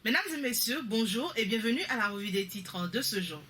Mesdames et messieurs, bonjour et bienvenue à la revue des titres de ce jour.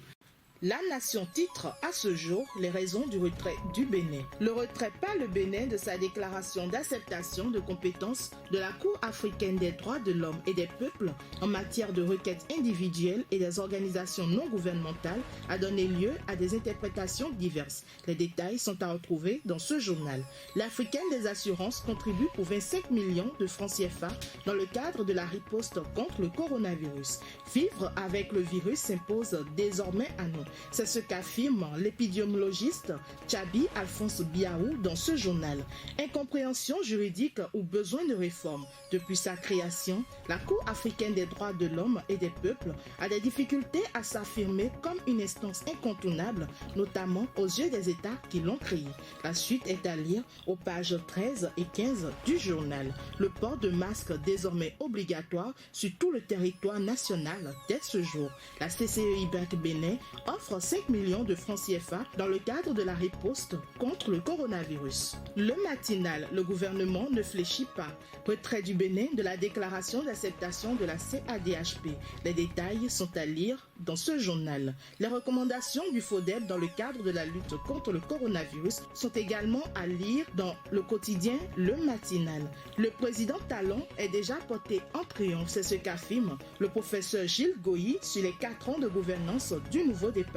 La Nation titre à ce jour les raisons du retrait du Bénin. Le retrait par le Bénin de sa déclaration d'acceptation de compétences de la Cour africaine des droits de l'homme et des peuples en matière de requêtes individuelles et des organisations non gouvernementales a donné lieu à des interprétations diverses. Les détails sont à retrouver dans ce journal. L'Africaine des assurances contribue pour 25 millions de francs CFA dans le cadre de la riposte contre le coronavirus. Vivre avec le virus s'impose désormais à nous. C'est ce qu'affirme l'épidémiologiste Tchabi Alphonse Biaou dans ce journal. Incompréhension juridique ou besoin de réforme. Depuis sa création, la Cour africaine des droits de l'homme et des peuples a des difficultés à s'affirmer comme une instance incontournable, notamment aux yeux des États qui l'ont créée. La suite est à lire aux pages 13 et 15 du journal. Le port de masque désormais obligatoire sur tout le territoire national dès ce jour. La CCEI Banque Bénin offre 5 millions de francs CFA dans le cadre de la riposte contre le coronavirus. Le matinal, le gouvernement ne fléchit pas. Retrait du Bénin de la déclaration d'acceptation de la CADHP. Les détails sont à lire dans ce journal. Les recommandations du FODEB dans le cadre de la lutte contre le coronavirus sont également à lire dans le quotidien Le Matinal. Le président Talon est déjà porté en triomphe, c'est ce qu'affirme le professeur Gilles Goyi sur les 4 ans de gouvernance du nouveau départ.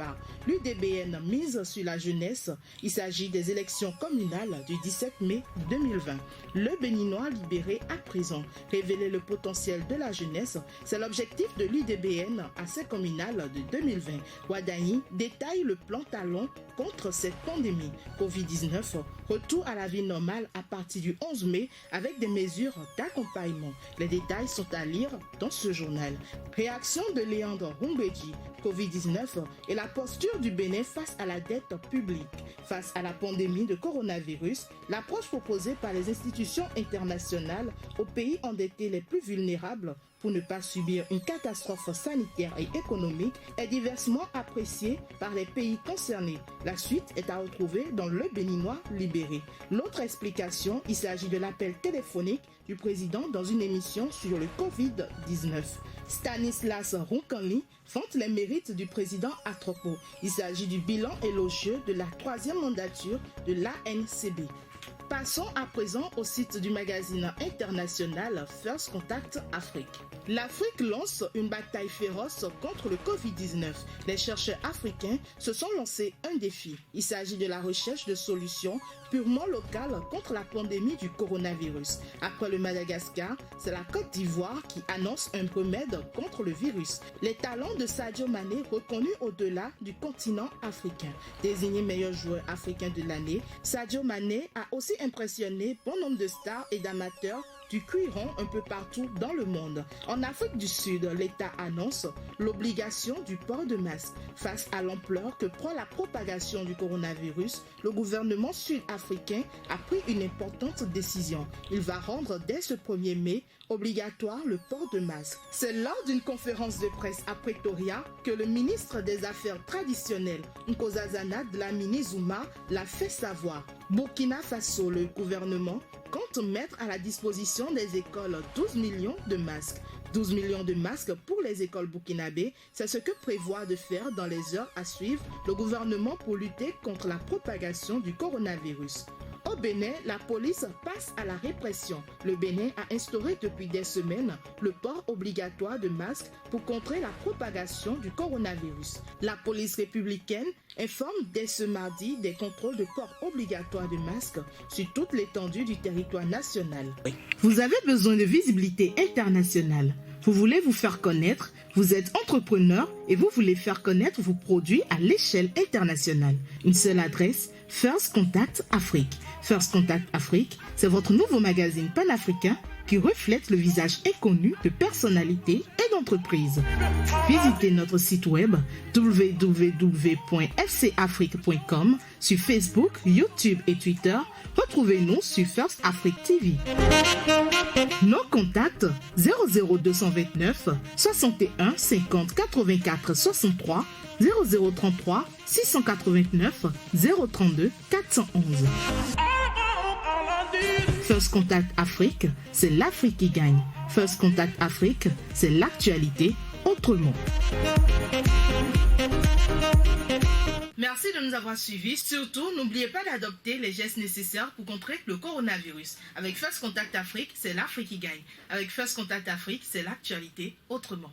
L'UDBN mise sur la jeunesse. Il s'agit des élections communales du 17 mai 2020. Le Béninois libéré à prison. Révéler le potentiel de la jeunesse, c'est l'objectif de l'UDBN à ces communales de 2020. Ouadani détaille le plan Talon contre cette pandémie. Covid-19, retour à la vie normale à partir du 11 mai avec des mesures d'accompagnement. Les détails sont à lire dans ce journal. Réaction de Léandre Rumbedji. Covid-19 et la posture du Bénin face à la dette publique. Face à la pandémie de coronavirus, l'approche proposée par les institutions internationales aux pays endettés les plus vulnérables pour ne pas subir une catastrophe sanitaire et économique est diversement appréciée par les pays concernés. La suite est à retrouver dans Le Béninois libéré. L'autre explication, il s'agit de l'appel téléphonique du président dans une émission sur le Covid-19. Stanislas Ronkanli vante les mérites du président Atropo. Il s'agit du bilan élogieux de la 3e mandature de l'ANCB. Passons à présent au site du magazine international First Contact Afrique. L'Afrique lance une bataille féroce contre le Covid-19. Les chercheurs africains se sont lancés un défi. Il s'agit de la recherche de solutions purement locales contre la pandémie du coronavirus. Après le Madagascar, c'est la Côte d'Ivoire qui annonce un remède contre le virus. Les talents de Sadio Mané reconnus au-delà du continent africain. Désigné meilleur joueur africain de l'année, Sadio Mané a aussi impressionné bon nombre de stars et d'amateurs du cuiron un peu partout dans le monde. En Afrique du Sud, l'État annonce l'obligation du port de masque. Face à l'ampleur que prend la propagation du coronavirus, le gouvernement sud-africain a pris une importante décision. Il va rendre dès ce 1er mai obligatoire le port de masque. C'est lors d'une conférence de presse à Pretoria que le ministre des Affaires traditionnelles, Nkosazana Dlamini Zuma, l'a fait savoir. Burkina Faso, le gouvernement compte mettre à la disposition des écoles 12 millions de masques. 12 millions de masques pour les écoles burkinabées, c'est ce que prévoit de faire dans les heures à suivre le gouvernement pour lutter contre la propagation du coronavirus. Au Bénin, la police passe à la répression. Le Bénin a instauré depuis des semaines le port obligatoire de masques pour contrer la propagation du coronavirus. La police républicaine informe dès ce mardi des contrôles de port obligatoire de masques sur toute l'étendue du territoire national. Vous avez besoin de visibilité internationale. Vous voulez vous faire connaître, vous êtes entrepreneur et vous voulez faire connaître vos produits à l'échelle internationale. Une seule adresse, First Contact Afrique. First Contact Afrique, c'est votre nouveau magazine panafricain qui reflète le visage inconnu de personnalités et d'entreprises. Visitez notre site web www.fcafrique.com sur Facebook, YouTube et Twitter. Retrouvez-nous sur First Afrique TV. Nos contacts 00229 61 50 84 63 0033 689 032 411. First Contact Afrique, c'est l'Afrique qui gagne. First Contact Afrique, c'est l'actualité autrement. Merci de nous avoir suivis. Surtout, n'oubliez pas d'adopter les gestes nécessaires pour contrer le coronavirus. Avec First Contact Afrique, c'est l'Afrique qui gagne. Avec First Contact Afrique, c'est l'actualité autrement.